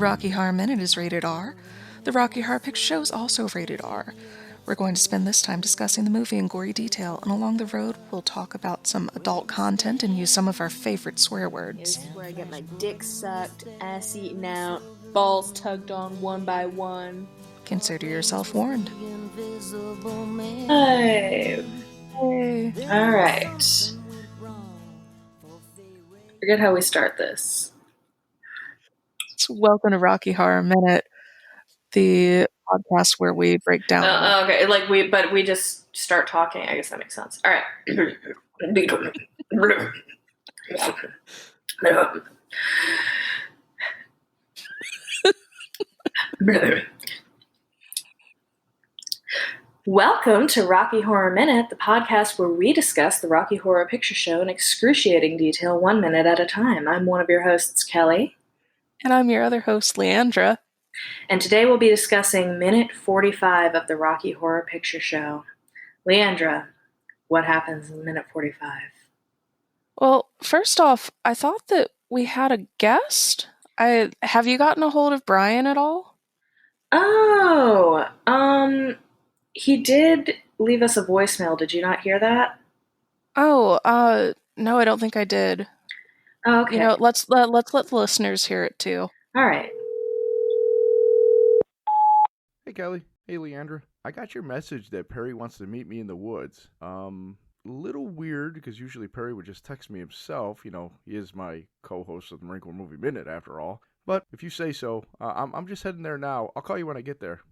Rocky Horror Minute is rated R. The Rocky Horror Picture Show is also rated R. We're going to spend this time discussing the movie in gory detail, and along the road, we'll talk about some adult content and use some of our favorite swear words. This is where I get my dick sucked, ass eaten out, balls tugged on one by one. Consider yourself warned. Hey. Alright. Forget how we start this. So welcome to Rocky Horror Minute, the podcast where we break down. Okay, but we just start talking. I guess that makes sense. All right. Welcome to Rocky Horror Minute, the podcast where we discuss the Rocky Horror Picture Show in excruciating detail 1 minute at a time. I'm one of your hosts, Kelly. And I'm your other host, Leandra. And today we'll be discussing minute 45 of the Rocky Horror Picture Show. Leandra, what happens in minute 45? Well, first off, I thought that we had a guest. Have you gotten a hold of Bryon at all? He did leave us a voicemail. Did you not hear that? No, I don't think I did. Oh, okay. Let's let the listeners hear it too. All right. Hey, Kelly. Hey, Leandra. I got your message that Perry wants to meet me in the woods. Little weird, because usually Perry would just text me himself. He is my co-host of the Marine Corps Movie Minute, after all. But if you say so, I'm just heading there now. I'll call you when I get there.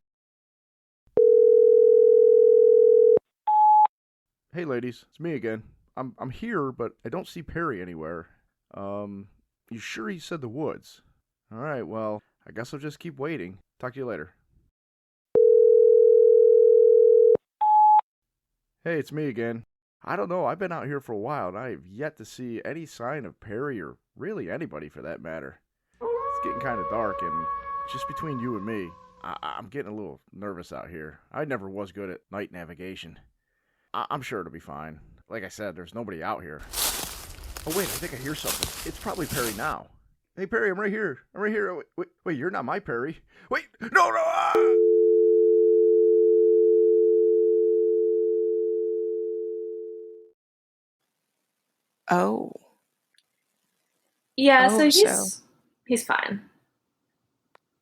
Hey, ladies. It's me again. I'm here, but I don't see Perry anywhere. You sure he said the woods? All right, well, I guess I'll just keep waiting. Talk to you later. Hey, it's me again. I don't know, I've been out here for a while, and I have yet to see any sign of Perry, or really anybody for that matter. It's getting kind of dark, and just between you and me, I'm getting a little nervous out here. I never was good at night navigation. I'm sure it'll be fine. Like I said, there's nobody out here. Oh wait, I think I hear something. It's probably Perry now. Hey Perry, I'm right here. Oh, wait, you're not my Perry. Wait, no! Ah! Oh. Yeah, so he's fine.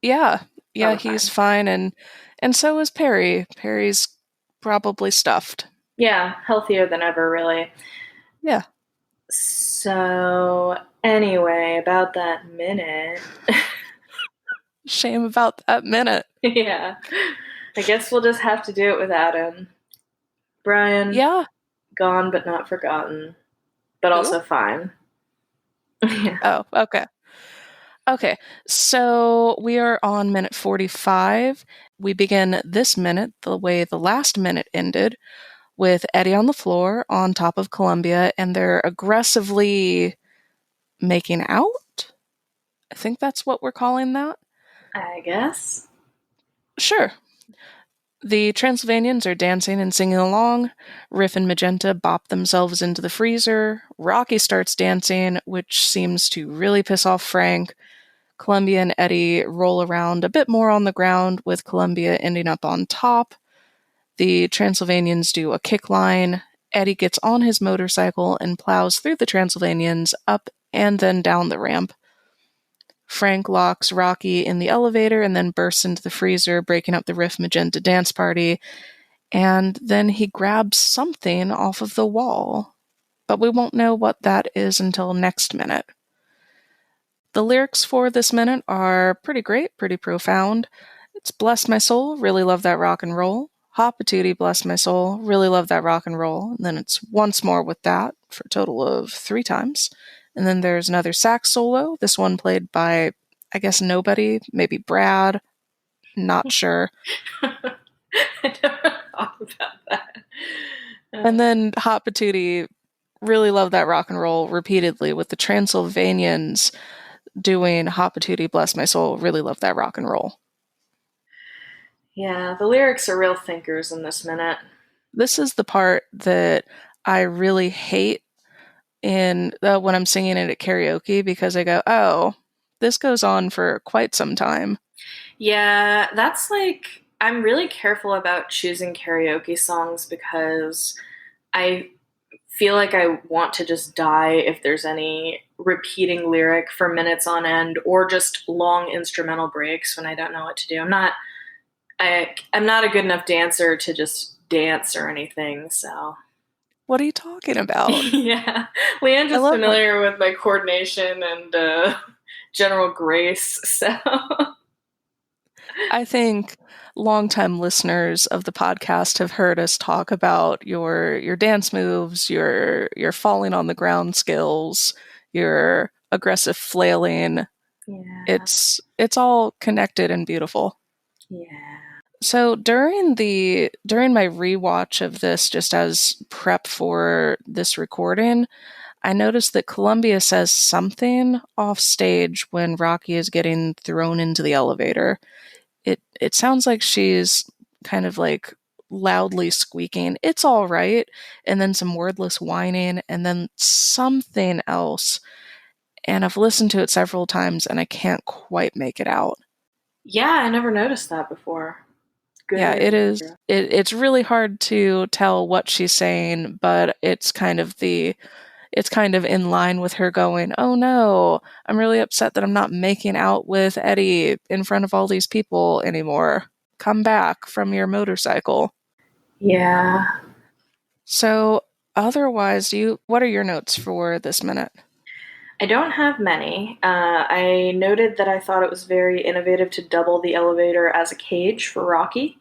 Yeah, he's fine, and so is Perry. Perry's probably stuffed. Yeah, healthier than ever, really. Yeah. So, anyway, about that minute. Shame about that minute. Yeah. I guess we'll just have to do it without him. Bryon. Yeah. Gone but not forgotten. But also fine. Yeah. Oh, okay. Okay, so we are on minute 45. We begin this minute the way the last minute ended, with Eddie on the floor on top of Columbia, and they're aggressively making out? I think that's what we're calling that. I guess. Sure. The Transylvanians are dancing and singing along. Riff and Magenta bop themselves into the freezer. Rocky starts dancing, which seems to really piss off Frank. Columbia and Eddie roll around a bit more on the ground, with Columbia ending up on top. The Transylvanians do a kick line. Eddie gets on his motorcycle and plows through the Transylvanians up and then down the ramp. Frank locks Rocky in the elevator and then bursts into the freezer, breaking up the Riff Magenta dance party. And then he grabs something off of the wall. But we won't know what that is until next minute. The lyrics for this minute are pretty great, pretty profound. It's Bless My Soul, really love that rock and roll. Hop-a-tootie, bless my soul, really love that rock and roll. And then it's once more with that, for a total of 3 times. And then there's another sax solo, this one played by, I guess, nobody, maybe Brad, not sure. I never thought about that. And then Hop-a-tootie, really love that rock and roll, repeatedly, with the Transylvanians doing Hop-a-tootie, bless my soul, really love that rock and roll. Yeah, the lyrics are real thinkers in this minute. This is the part that I really hate when I'm singing it at karaoke, because I go, oh, this goes on for quite some time. Yeah, that's like, I'm really careful about choosing karaoke songs because I feel like I want to just die if there's any repeating lyric for minutes on end or just long instrumental breaks when I don't know what to do. I'm not a good enough dancer to just dance or anything, so What are you talking about? yeah. I Leandra's love when familiar with my coordination and general grace, so I think longtime listeners of the podcast have heard us talk about your dance moves, your falling on the ground skills, your aggressive flailing. yeah. It's all connected and beautiful. Yeah. So during my rewatch of this, just as prep for this recording, I noticed that Columbia says something off stage when Rocky is getting thrown into the elevator. It sounds like she's kind of like loudly squeaking, "It's all right," and then some wordless whining, and then something else. And I've listened to it several times and I can't quite make it out. Yeah, I never noticed that before. Yeah, Good. it is. It's really hard to tell what she's saying, but it's kind of in line with her going, "Oh no, I'm really upset that I'm not making out with Eddie in front of all these people anymore. Come back from your motorcycle." Yeah. So, otherwise, what are your notes for this minute? I don't have many. I noted that I thought it was very innovative to double the elevator as a cage for Rocky.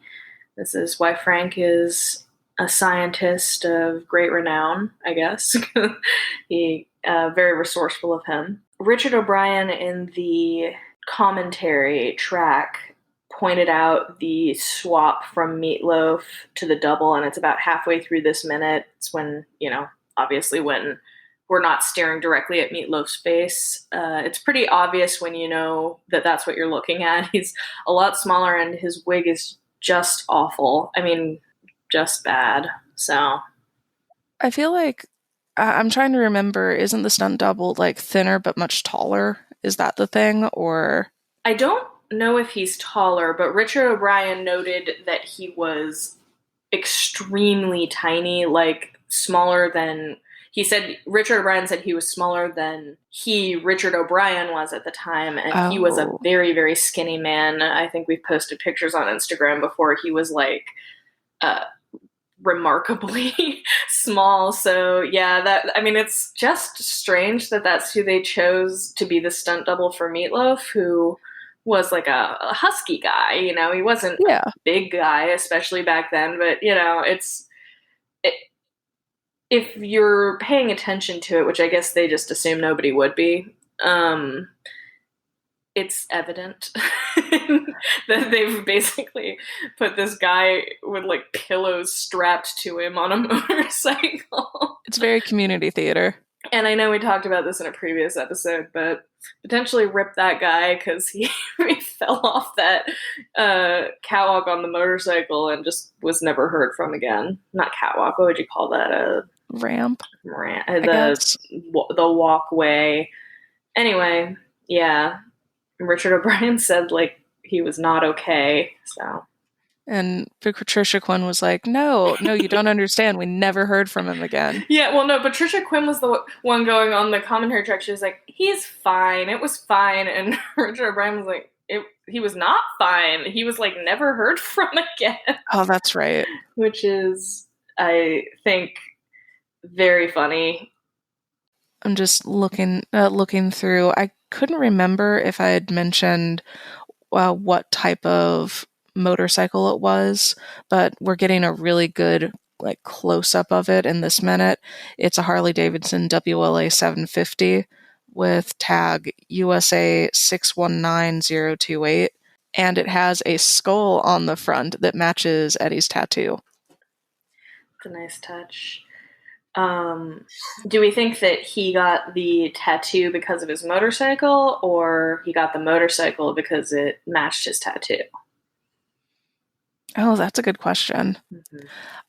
This is why Frank is a scientist of great renown, I guess. He very resourceful of him. Richard O'Brien in the commentary track pointed out the swap from Meatloaf to the double, and it's about halfway through this minute. It's when, obviously when we're not staring directly at Meatloaf's face. It's pretty obvious when you know that that's what you're looking at. He's a lot smaller, and his wig is just awful. I mean, just bad. So I feel like I'm trying to remember, isn't the stunt double like thinner but much taller? Is that the thing? Or I don't know if he's taller, but Richard O'Brien noted that he was extremely tiny, like smaller than he said. Richard O'Brien said he was smaller than Richard O'Brien, was at the time, and he was a oh, very, very skinny man. I think we've posted pictures on Instagram before. He was like uh, remarkably small. So yeah, it's just strange that that's who they chose to be the stunt double for Meatloaf, who was like a husky guy. He wasn't a yeah. big guy, especially back then. But it, if you're paying attention to it, which I guess they just assume nobody would be. Um, it's evident that they've basically put this guy with like pillows strapped to him on a motorcycle. It's very community theater. And I know we talked about this in a previous episode, but potentially rip that guy because he fell off that catwalk on the motorcycle and just was never heard from again. Not catwalk. What would you call that? Ramp, I The guess. walkway. Anyway, yeah. Richard O'Brien said like he was not okay. So And Patricia Quinn was like, "No, no, you don't understand. We never heard from him again." yeah, well, no, Patricia Quinn was the one going on the commentary track. She was like, "He's fine. It was fine," and Richard O'Brien was like, He was not fine. He was like never heard from again," Oh, that's right. which is, I think, very funny. I'm just looking through. I couldn't remember if I had mentioned what type of motorcycle it was, but we're getting a really good like close up of it in this minute. It's a Harley Davidson WLA 750 with tag USA 619028, and it has a skull on the front that matches Eddie's tattoo. It's a nice touch. Do we think that he got the tattoo because of his motorcycle, or he got the motorcycle because it matched his tattoo? Oh, that's a good question.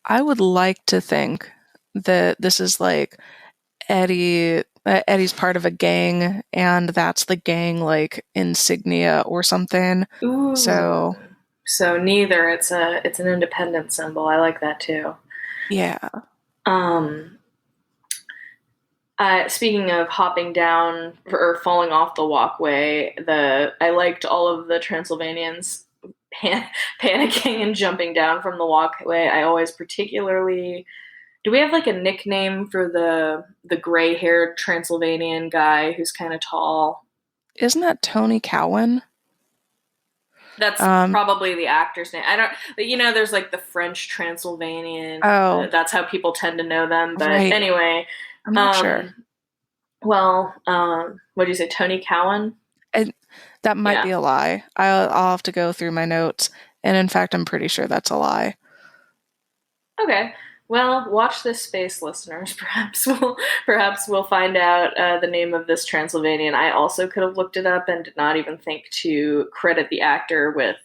I would like to think that this is like Eddie Eddie's part of a gang, and that's the gang like insignia or something. Ooh. So So neither. It's an independent symbol. I like that too. yeah, Um, Speaking of hopping down or falling off the walkway, the I liked all of the Transylvanians panicking and jumping down from the walkway. I always particularly do we have like a nickname for the gray haired Transylvanian guy who's kind of tall? isn't that Tony Cowan? That's Um, probably the actor's name. I don't, you know, there's like the French Transylvanian. oh, That's how people tend to know them. But right. anyway, I'm not sure. um, what do you say, Tony Cowan? I, that might be Yeah. a lie. I'll have to go through my notes, and in fact, I'm pretty sure that's a lie. Okay. Well, watch this space, listeners. Perhaps we'll find out the name of this Transylvanian. I also could have looked it up and did not even think to credit the actor with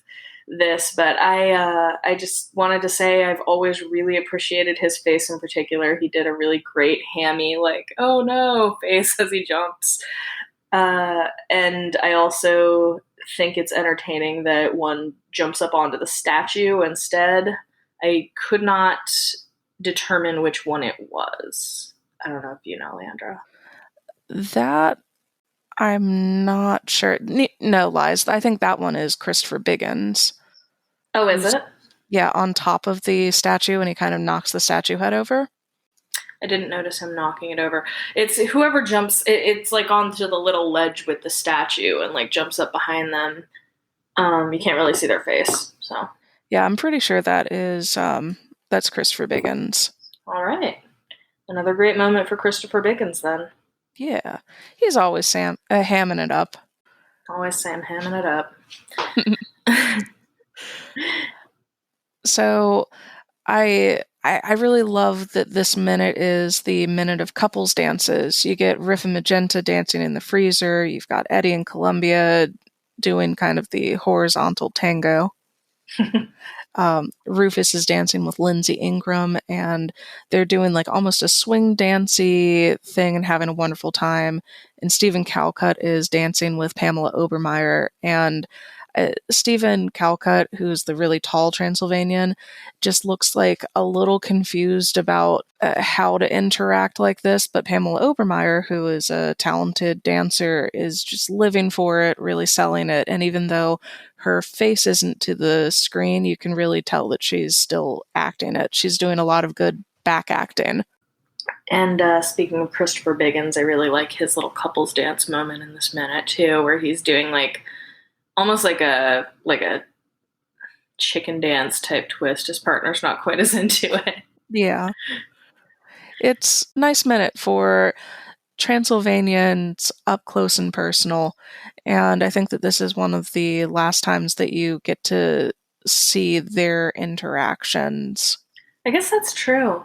this, but I just wanted to say I've always really appreciated his face in particular. He did a really great hammy, like "oh no" face as he jumps, and I also think it's entertaining that one jumps up onto the statue instead. I could not determine which one it was. I don't know if you know, Leandra. That I'm not sure. No lies. I think that one is Christopher Biggins. Oh, is Who's it? yeah on top of the statue, and he kind of knocks the statue head over. I didn't notice him knocking it over. It's whoever jumps. It's like onto the little ledge with the statue and like jumps up behind them. You can't really see their face. So, Yeah, I'm pretty sure that's Christopher Biggins. all right, another great moment for Christopher Dickens. Then Yeah, he's always hamming it up. always Sam hamming it up. So I really love that this minute is the minute of couples dances. You get Riff and Magenta dancing in the freezer. You've got Eddie and Columbia doing kind of the horizontal tango. Rufus is dancing with Lindsay Ingram, and they're doing like almost a swing dancey thing and having a wonderful time. And Stephen Calcutt is dancing with Pamela Obermeyer, and Stephen Calcutt, who's the really tall Transylvanian, just looks like a little confused about how to interact like this. But Pamela Obermeyer, who is a talented dancer, is just living for it, really selling it. And even though her face isn't to the screen, you can really tell that she's still acting it. She's doing a lot of good back acting. And speaking of Christopher Biggins, I really like his little couples dance moment in this minute too, where he's doing like almost like a chicken dance type twist. His partner's not quite as into it. Yeah. It's a nice minute for Transylvanians up close and personal. And I think that this is one of the last times that you get to see their interactions. I guess that's true.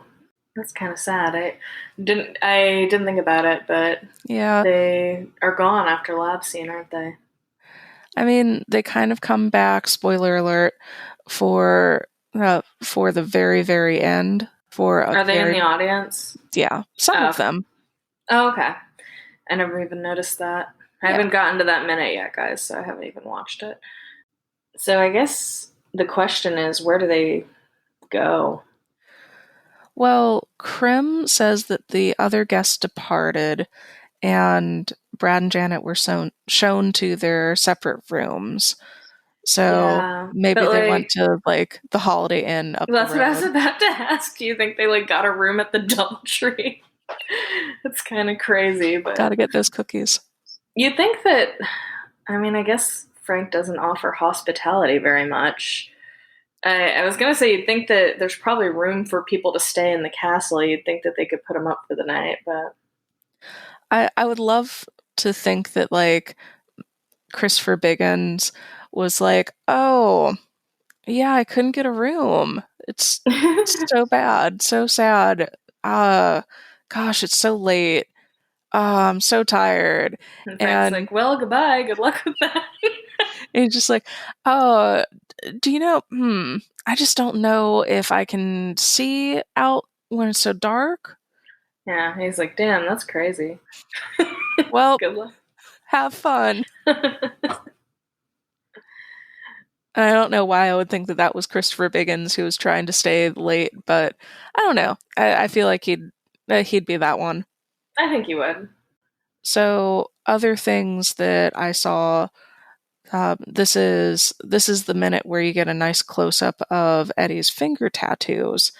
That's kind of sad. I didn't think about it, but Yeah. they are gone after Lab Scene, aren't they? I mean, they kind of come back, spoiler alert, for the very, very end. Are they in the audience? Yeah, some of them. Oh, okay. I never even noticed that. I haven't gotten to that minute yet, guys, so I haven't even watched it. So I guess the question is, where do they go? Well, Krim says that the other guests departed, and Brad and Janet were shown to their separate rooms. So Yeah, maybe but they went to like the Holiday Inn up that's the what I was road. about to ask. Do you think they like got a room at the DoubleTree? It's kind of crazy, but Gotta get those cookies. you'd think that. I mean, I guess Frank doesn't offer hospitality very much. I was gonna say you'd think that there's probably room for people to stay in the castle. You'd think that they could put them up for the night, but I would love to think that like Christopher Biggins was like, oh, yeah, I couldn't get a room. It's so bad, so sad. Gosh, it's so late. I'm so tired. and Frank's And like, "Well, goodbye. Good luck with that." he's just like, oh, do you know? I just don't know if I can see out when it's so dark. Yeah, he's like, damn, that's crazy. Well, Good luck. have fun. I don't know why I would think that that was Christopher Biggins who was trying to stay late, but I don't know. I feel like he'd be that one. I think you would. So other things that I saw, this is the minute where you get a nice close up of Eddie's finger tattoos.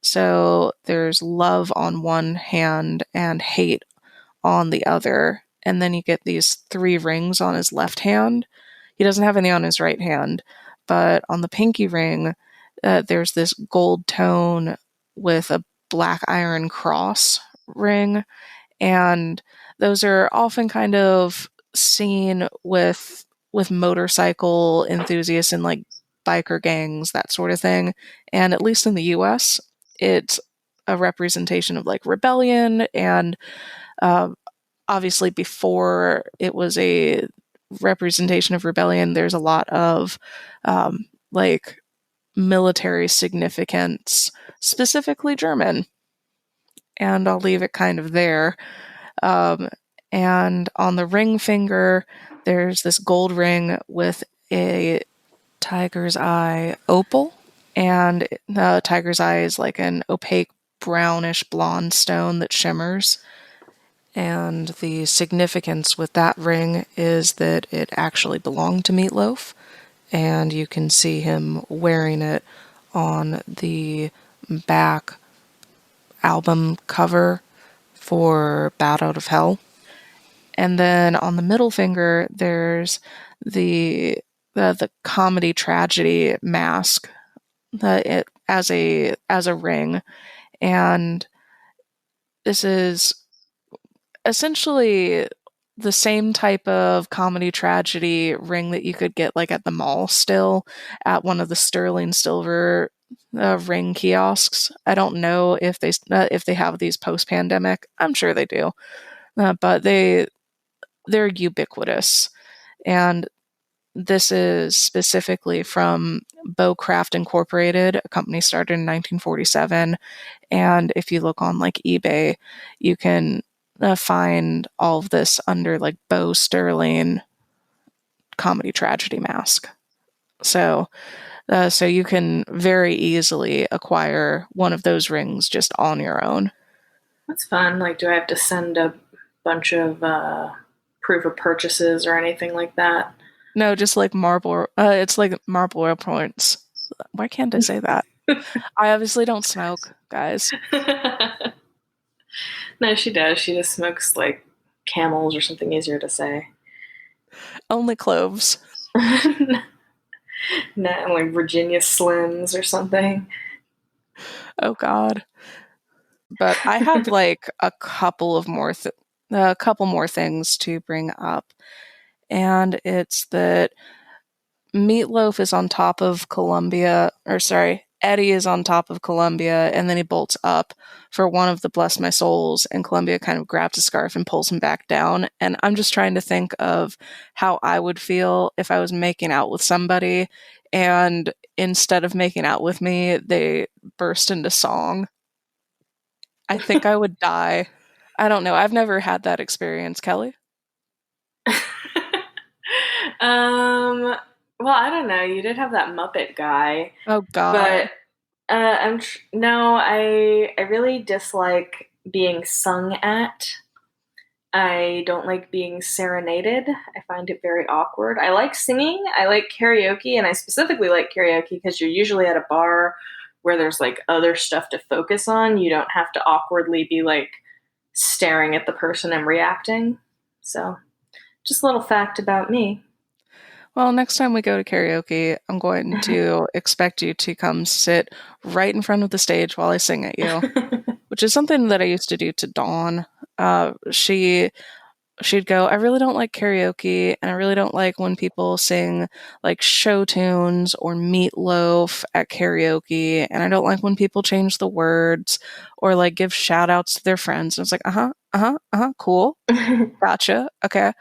So there's love on one hand and hate on the other, and then you get these three rings on his left hand. He doesn't have any on his right hand, but on the pinky ring, there's this gold tone with a black iron cross ring, and those are often kind of seen with motorcycle enthusiasts and like biker gangs, that sort of thing. And at least in the US, it's a representation of like rebellion and uh, obviously before it was a representation of rebellion, there's a lot of like military significance, specifically German. And I'll leave it kind of there. Um, and on the ring finger, there's this gold ring with a tiger's eye opal. And the tiger's eye is like an opaque brownish blonde stone that shimmers. And the significance with that ring is that it actually belonged to Meatloaf, and you can see him wearing it on the back album cover for Bat Out of Hell. And then on the middle finger, there's the comedy tragedy mask it as a ring, and this is essentially the same type of comedy tragedy ring that you could get like at the mall still at one of the sterling silver ring kiosks. I don't know if they have these post pandemic. I'm sure they do, but they're ubiquitous. And this is specifically from Bowcraft Incorporated, a company started in 1947. And if you look on like eBay, you can find all of this under like Bo Sterling comedy tragedy mask. So, so you can very easily acquire one of those rings just on your own. That's fun. Like, do I have to send a bunch of proof of purchases or anything like that? No, just like marble. It's like marble points. Why can't I say that? I obviously don't smoke, guys. No, she does. She just smokes like camels or something easier to say. Only cloves. No, like Virginia Slims or something. Oh God. But I have like a couple more things to bring up, and it's that Meatloaf is on top of Columbia, or sorry, Eddie is on top of Columbia, and then he bolts up for one of the Bless My Souls, and Columbia kind of grabs a scarf and pulls him back down. And I'm just trying to think of how I would feel if I was making out with somebody, and instead of making out with me, they burst into song. I think I would die. I don't know. I've never had that experience, Kelly. um, well, I don't know. You did have that Muppet guy, Oh but God. no, I really dislike being sung at. I don't like being serenaded. I find it very awkward. I like singing. I like karaoke, and I specifically like karaoke because you're usually at a bar where there's like other stuff to focus on. You don't have to awkwardly be like staring at the person and reacting. So, just a little fact about me. Well, next time we go to karaoke, I'm going to expect you to come sit right in front of the stage while I sing at you, which is something that I used to do to Dawn. She'd go, I really don't like karaoke, and I really don't like when people sing like show tunes or meatloaf at karaoke, and I don't like when people change the words or like give shout outs to their friends. And it's like, cool, gotcha, okay,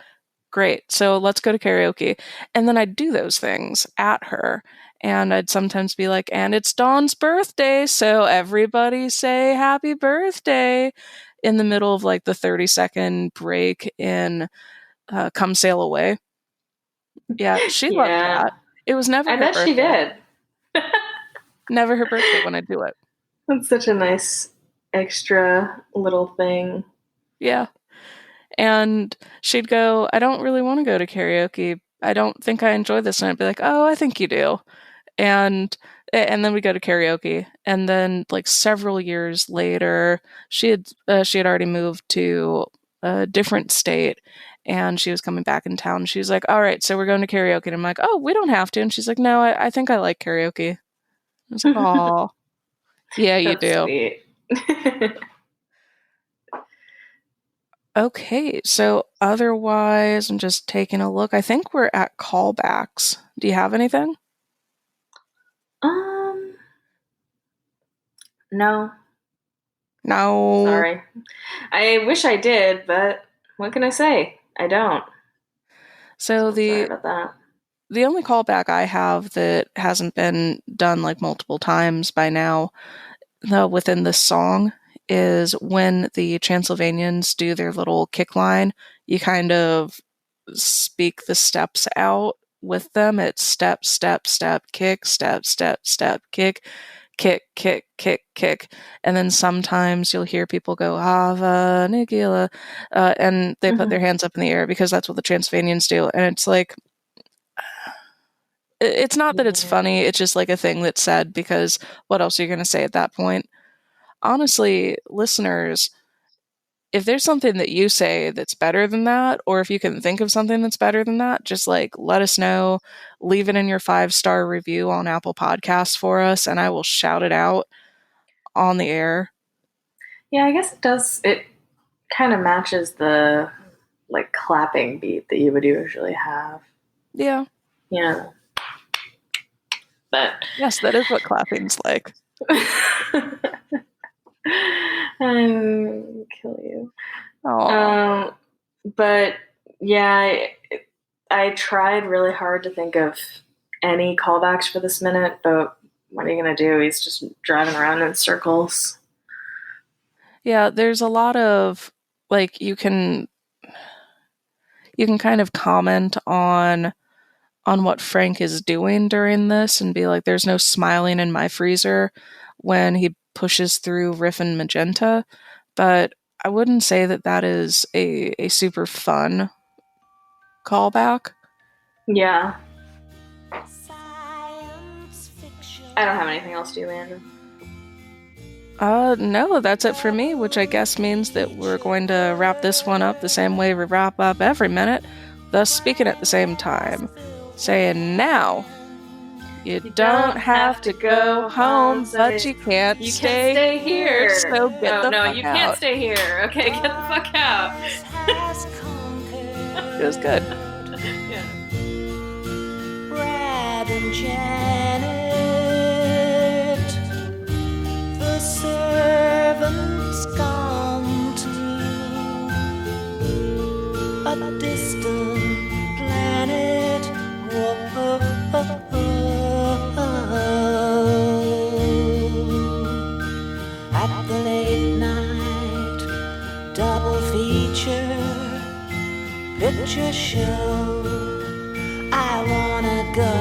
great. So let's go to karaoke. And then I'd do those things at her. And I'd sometimes be like, and it's Dawn's birthday, so everybody say happy birthday. in the middle of like the 30-second break in Come Sail Away. Yeah, she loved Yeah. that. It was never I her bet she birthday. did. Never her birthday when I do it. That's such a nice extra little thing. Yeah. And she'd go, I don't really want to go to karaoke. I don't think I enjoy this. And I'd be like, oh, I think you do. And then we go to karaoke. And then like several years later, she had already moved to a different state and she was coming back in town. She was like, all right, so we're going to karaoke. And I'm like, oh, we don't have to. And she's like, no, I think I like karaoke. I was like, oh, yeah, you That's do. sweet. Okay, so otherwise, I'm just taking a look. I think we're at callbacks. Do you have anything? Um, no, No. sorry. I wish I did, but what can I say? I don't. So So sorry the about that. the only callback I have that hasn't been done like multiple times by now, though, within this song is when the Transylvanians do their little kick line, you kind of speak the steps out with them. It's step, step, step, kick, step, step, step, kick, kick, kick, kick, kick. And then sometimes you'll hear people go, Hava Nigila, and they put their Mm-hmm. hands up in the air because that's what the Transylvanians do. And it's like, it's not that it's Yeah. funny, it's just like a thing that's said because what else are you going to say at that point? Honestly, listeners, if there's something that you say that's better than that, or if you can think of something that's better than that, just like let us know. Leave it in your 5-star review on Apple Podcasts for us, and I will shout it out on the air. Yeah, I guess it does. It kind of matches the like clapping beat that you would usually have. Yeah. Yeah. But Yes, that is what clapping's like. I'll kill you. Oh. But yeah, I tried really hard to think of any callbacks for this minute, but what are you gonna do? He's just driving around in circles. Yeah, there's a lot of like you can kind of comment on what Frank is doing during this and be like, there's no smiling in my freezer when he pushes through Riff and Magenta. But I wouldn't say that that is a super fun callback. Yeah. I don't have anything else to do, Leandra. No, that's it for me, which I guess means that we're going to wrap this one up the same way we wrap up every minute, thus speaking at the same time. Saying now, you don't have to go home, but you can't stay here, so get the fuck out. You can't stay here. Okay, get the fuck out. It was good. Yeah. Brad and Janet, the servants gone to a distant planet. Whoa. At the late night double feature picture show, I wanna go.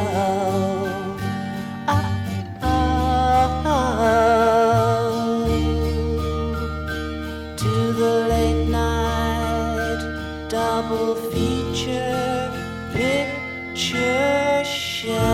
To the late night double feature picture show.